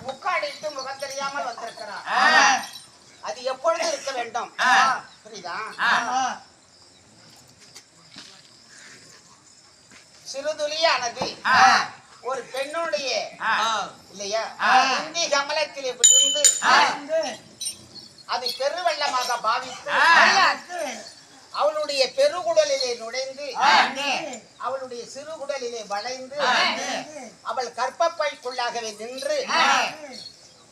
முக்காடிட்டு முகம் தெரியாமல் வந்திருக்கிறார். அது எப்பொழுது இருக்க வேண்டும்? புரியுதா? சிறுதுளியானது ஒரு பெண்ணுடைய இல்லையா இந்தி கமலத்திலே விழுந்து அது பெருவெள்ளமாக பாவித்து அவளுடைய பெருகுடலிலே நுழைந்து அவளுடைய சிறுகுடலிலே வளைந்து அவள் கற்பப்பைக்குள்ளாகவே நின்று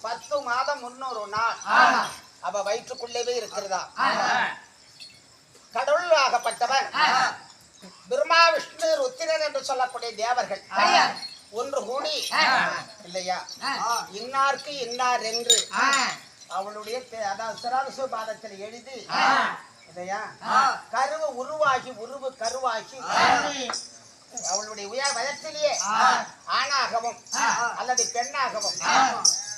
10 மாதம் 300 நாள் அவ வயிற்றுக்குள்ளவே இருக்கிறதா. கடவுளாகப்பட்டவன் பிரம்மா விஷ்ணு ருத்திரன் என்று சொல்லக்கூடிய தேவர்கள் ஒன்று கூடி இல்லையா இன்னார்க்கு இன்னார் என்று அவளுடைய அதாவது சிராசு பாதத்தில் எழுதி இல்லையா கருவு உருவாகி உருவு கருவாகி அவளுடைய வயத்திலேயே ஆணாகவும் அல்லது பெண்ணாகவும்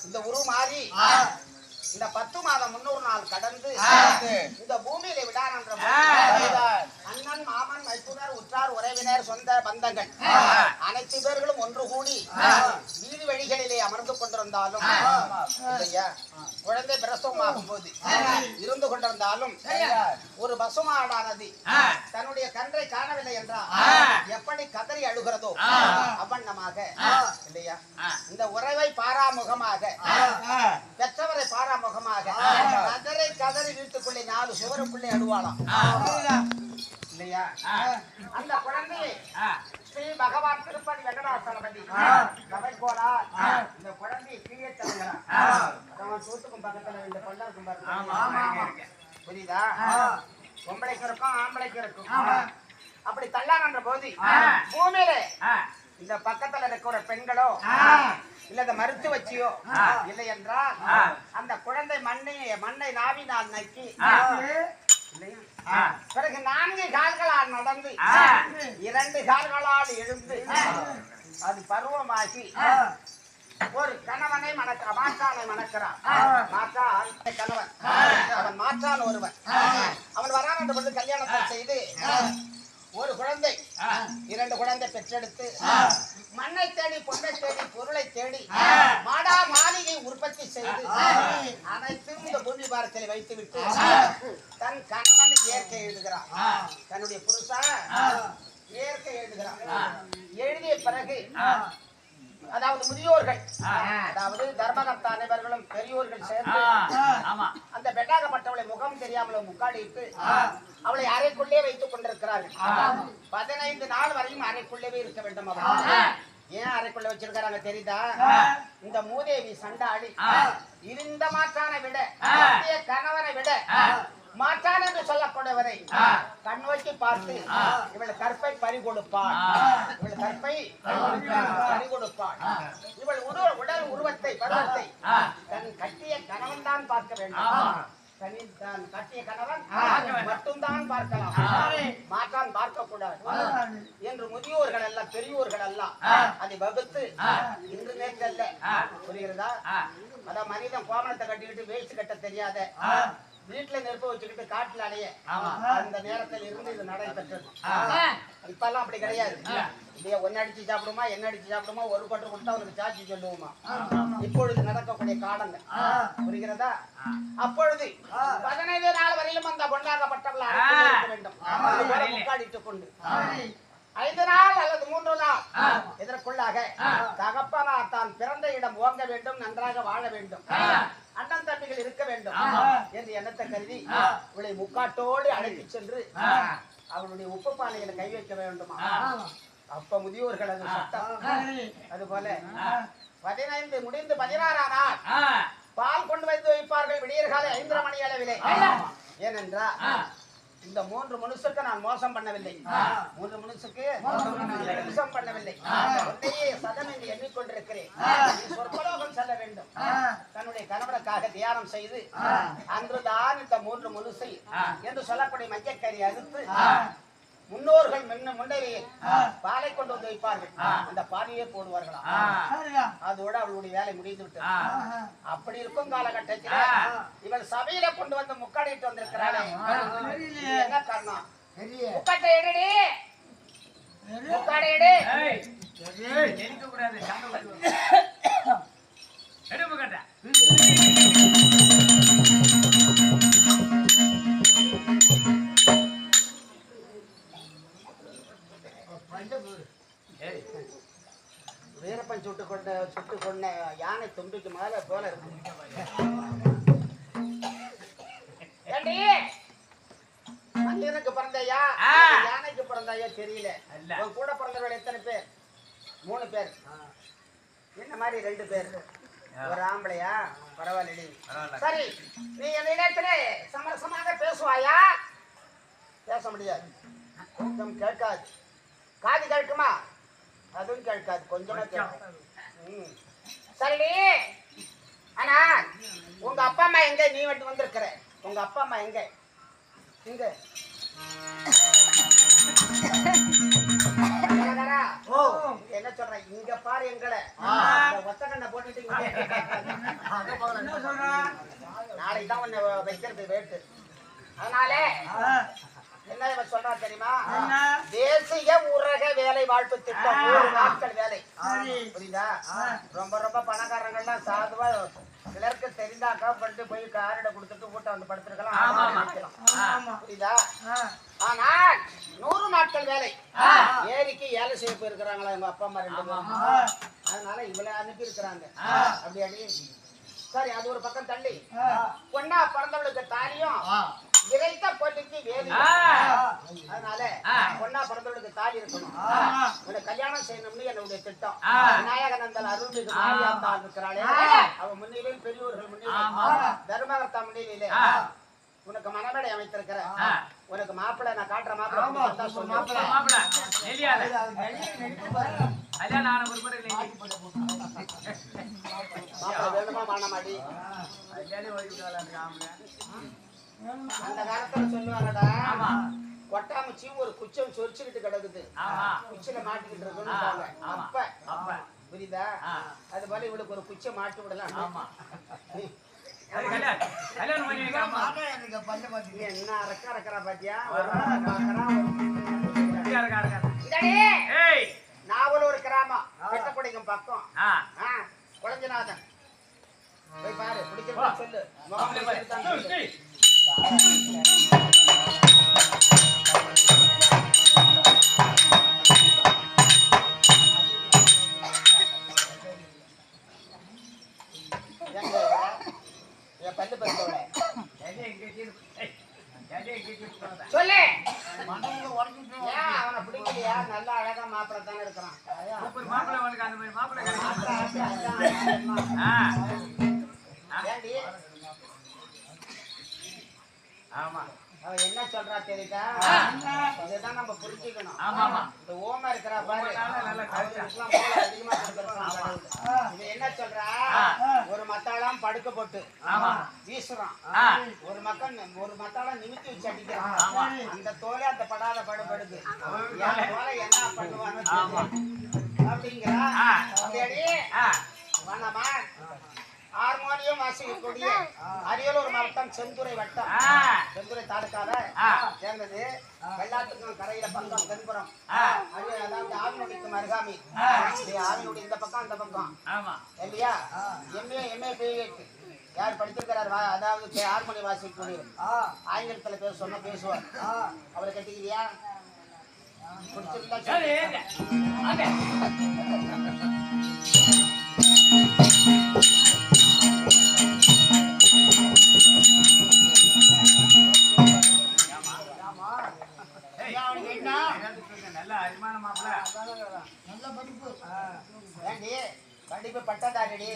இந்த உரு மாறி இந்த 10 மாதம் 300 நாள் கடந்து இந்த பூமியில விடான் என்ற அண்ணன் மாமன் மைத்துனர் உற்றார் உறவினர் சொந்த பந்தங்கள் அனைத்து பேர்களும் ஒன்று கூடி வீதி வழிகளிலே அமர்ந்து கொண்டிருந்தாலும் இல்லையா குழந்தை பிரசவமாகும் போது இருந்து கொண்டிருந்தாலும் ஒரு பசுமாடானது தன்னுடைய கன்றை காணவில்லை என்றால் எப்படி கதறி அழுகிறதோ அவ்வண்ணமாக இல்லையா இந்த உறவை பாராமுகமாக பெற்றவரை பாராமுகமாக கதரை கதறி வீட்டுக்குள்ளே 4 சுவருக்குள்ளே அழுவாளாம் இல்லையா. அந்த குழந்தையை ஸ்ரீ பகவான் திருப்பதி வெங்கடாசலபதி சபை போலார் இந்த குழந்தையை கீழே தள்ளுகிறார். சூட்டுக்கும் பக்கத்துல இந்த கொண்டாருக்கும் பாருங்க புரியுதா. பொம்பளைக்கு இருக்கும் ஆம்பளைக்கு இருக்கும். அப்படி தள்ளான்ற போது பூமியில இந்த பக்கத்துல இருக்கிற பெண்களோ இல்ல இந்த மறுத்து வச்சியோ இல்லை என்றால் அந்த குழந்தை மண்ணை நாவினால் நக்கி பிறகு 4 கால்களால் நடந்து 2 கால்களால் எழுந்து அது பருவமாகி ஒரு கணவனை மாற்றானை மணக்கிறான். மாற்றான் கணவன், அவன் மாற்றான் ஒருவன். அவன் வரான் என்று வந்து கல்யாணத்தை செய்து ஒரு குழந்தை 2 குழந்தை பெற்றெடுத்து மண்ணை தேடி பொண்ணை தேடி பொருளை தேடி மாடா மாளிகை உற்பத்தி செய்து அனைத்தும் இந்த பூமி பாரத்தில் வைத்துவிட்டு தன் கணவன் இயற்கை எழுதுகிறான். தன்னுடைய புருஷன் இயற்கை எழுதுகிறான். எழுதிய பிறகு அதாவது முதியோர்கள், அதாவது தர்மகர்த்தா அனைவர்களும் பெரியோர்கள் சேர்ந்து அந்த பெட்டாகப்பட்டவளை முகம் தெரியாமல் முக்காடிட்டு அவளை அறைக்குள்ளே வைத்துக் கொண்டிருக்கிறார்கள். 15 நாள் வரையும் அறைக்குள்ளேவே இருக்க வேண்டும். ஏன் அறைக்குள்ள வச்சிருக்காங்க தெரியுதா? இந்த மூதேவி சண்டாளி இருந்த மாற்றானை விட கணவனை விட மாற்றான் என்று சொல்லக்கூடியவரை கண் நோக்கி பார்த்து இவள் கற்பை பறிகொடுப்பாள், இவள் கற்பை பறிகொடுப்பாள். இவள் உடல் உருவத்தை பருவத்தை தன் கட்டிய கணவன் தான் பார்க்க வேண்டும். தான் கட்டிய கணவன் மட்டும்தான் பார்க்கலாம், மாற்றான் பார்க்க கூடாது என்று முதியோர்கள் எல்லாம் பெரியோர்கள் எல்லாம் அதை வகுத்து இன்று நேற்றல்ல. புரிகிறதா? அதான் மனிதன் கோமணத்தை கட்டிக்கிட்டு வேஸ்ட் கட்ட தெரியாத வீட்டுல நெருப்ப வச்சுக்கிட்டு காட்டுல அலைய அந்த நேரத்தில் இருந்து இது நடைபெற்றது. இப்ப எல்லாம் அப்படி கிடையாது. இல்லையா, ஒன்னு அடிச்சு சாப்பிடுமா, என்ன அடிச்சு சாப்பிடுமா, ஒரு பட்டு கொடுத்தா அவனுக்கு சாட்சி சொல்லுவோமா. இப்பொழுது நடக்கக்கூடிய காலங்க. புரிகிறதா? அப்பொழுது 15 நாள் வரையிலும் அந்த பொண்ணாகப்பட்டவளை இருக்க வேண்டும். முக்காடிட்டுக் கொண்டு 5 நாள் அல்லது 3 நாள் இதற்குள்ளாக தகப்பனார் தான் பிறந்த இடம் ஓங்க வேண்டும், நன்றாக வாழ வேண்டும், அண்ணன் தம்பிகள் இருக்க வேண்டும் என்று எண்ணத்தை கருதி இவளை முக்காட்டோடு அழைத்து சென்று அவளுடைய உப்பு பானைகளை கை வைக்க வேண்டுமா. அப்ப முதியோர்கள் அது சட்டம். அதுபோல 15 முடிந்து 16ஆம் நாள் பால் கொண்டு வந்து வைப்பார்கள். விடியற்காலை 5:30 மணி அளவிலே. ஏனென்றால் இந்த 3 மனுஷுக்கு நான் மோசம் பண்ணவில்லை, 3 மனுஷுக்கு மோசம் பண்ணவில்லை. ஒன்றையே சதம் என்று எண்ணிக்கொண்டிருக்கிறேன். சொற்பலோகம் செல்ல வேண்டும். தன்னுடைய கணவனுக்காக தியானம் செய்து அன்றுதான் இந்த 3 மனுஷை என்று சொல்லக்கூடிய மையக்கறி அறுத்து முன்னோர்கள் முன்னரே பாலை கொண்டு வந்து வைப்பார்கள். அந்த பானையே போடுவார்களா. அதோட அவளுடைய வேலை முடிந்து விட்டது. அப்படி இருக்கும் காலகட்டத்தில் இவள் சபையில கொண்டு வந்து முக்காடிட்டு வந்திருக்கிறாளே, என்ன காரணம்? முக்காட்டை எடுடி, முக்காடை எடு. வீரப்பன் சுட்டு கொண்ட யானை தும்பிக்கு மேல போல இருக்கு. மனிதனுக்கு பிறந்தையா யானைக்கு பிறந்தாயா தெரியல. உன் கூட பிறந்தவர்கள் எத்தனை பேர்? 3 பேர். என்ன மாதிரி 2 பேர். ஒரு ஆம்பளையா? பரவாயில்ல. சரி, நீ என்னிடத்திலே சமரசமாக பேசுவாயா? பேச முடியாது, கொஞ்சம் கேட்காது. காது கேட்குமா? அதுவும் கேட்காது, கொஞ்சமா கேட்கும். சரி, ஆனா உங்க அப்பா அம்மா எங்க? நீ மட்டும் வந்திருக்கிற. உங்க அப்பா அம்மா எங்க? இங்க என்ன சொல்ற? இங்க பாரு, எங்களை ஒத்த கண்ணை போட்டுட்டு நாளைக்கு தான் உன்னை வைக்கிறது வேட்டு. அதனால என்ன சொல்றா தெரியுமா? தேசிய ஊரக வேலை வாழ்ப்பு திட்டம் 100 நாட்கள் வேலை. புரியுதா? ரொம்ப ரொம்ப பணக்காரங்கள்லாம் சாதுவா சிலருக்கு தெரிந்தாக்கா பண்ணிட்டு போய் காரிட கொடுத்துட்டு வீட்டை வந்து படுத்திருக்கலாம். புரியுதா? ஆனால் 100 நாட்கள் வேலை. ஏரிக்கு ஏழை செய்ய போயிருக்கிறாங்களா எங்க அப்பா அம்மா 2 பேரும். அதனால இவளை அனுப்பி இருக்கிறாங்க. அப்படி அடி. சரி, அது ஒரு பக்கம் தள்ளி பொண்ணா பிறந்தவளுக்கு தாலியும் இறைத்த பொண்ணுக்கு வேலி. அதனால பொண்ணா பிறந்தவளுக்கு தாலி இருக்கணும். உனக்கு கல்யாணம் செய்யணும்னு என்னுடைய திட்டம். விநாயகநந்தன் அருள்மிகு மாரியாத்தா இருக்கிறாளே, அவ முன்னிலையும் பெரியோர்கள் முன்னிலையும் தர்மகர்த்தா முன்னிலையிலே உனக்கு மனமேடை அமைத்திருக்கிற. உனக்கு மாப்பிள்ளை நான் காட்டுற மாப்பிள்ளை வேணுமா? மானமாடி அந்த காலத்துல சொல்லுவாங்கடா கொட்டாமச்சி ஒரு குச்சம் சொரிச்சுக்கிட்டு கிடக்குது குச்சில மாட்டிக்கிட்டு இருக்குன்னு அப்ப புரியுதா அது போல இவளுக்கு ஒரு குச்சை மாட்டி விடலாம் என்ன அறக்கறா பாத்தியா நாவல் ஒரு கிராமம் வெட்டப்படிக்கும் பக்கம் குழஞ்சநாதன் போய் பாரு பிடிக்கிறதா சொல்லு பல்லு பறிச்சோட சொல்லு அவனை பிடிக்கலையா நல்லா அழகா மாப்பிள்ள தானே இருக்கிறான் ஆமா அவ என்ன சொல்றா தெரியுதா இதுதான் நம்ம புரிஞ்சுக்கணும் இந்த ஓமா இருக்கிறா பாரு அதிகமா இது என்ன சொல்றா ஒரு மத்தாளம் படுக்க போட்டு வீசுறான் ஒரு மத்தாளம் நிமித்தி வச்சு அடிக்கிறான் அந்த தோலை அந்த படாத படுபடுது தோலை என்ன பண்ணுவான்னு அப்படிங்கிறா அப்படியே வேணாமா ஹார்மோனியம் வாசிக்கக்கூடிய அரியலூர் மாவட்டம் செந்துறை வட்டம் செந்துறை தாலுக்கால சேர்ந்தது வெள்ளாட்டுக்கும் கரையில பக்கம் தென்புறம் அதாவது ஆவினுடைக்கும் அருகாமி ஆவினுடைய இந்த பக்கம் அந்த பக்கம் இல்லையா எம்ஏ பிஎட் யார் படித்திருக்கிறார் அதாவது ஹார்மோனியம் வாசிக்கக்கூடிய ஆங்கிலத்துல பேர் சொன்ன பேசுவார் அவரை கட்டிக்கிறியா படிப்பு பட்டதாரி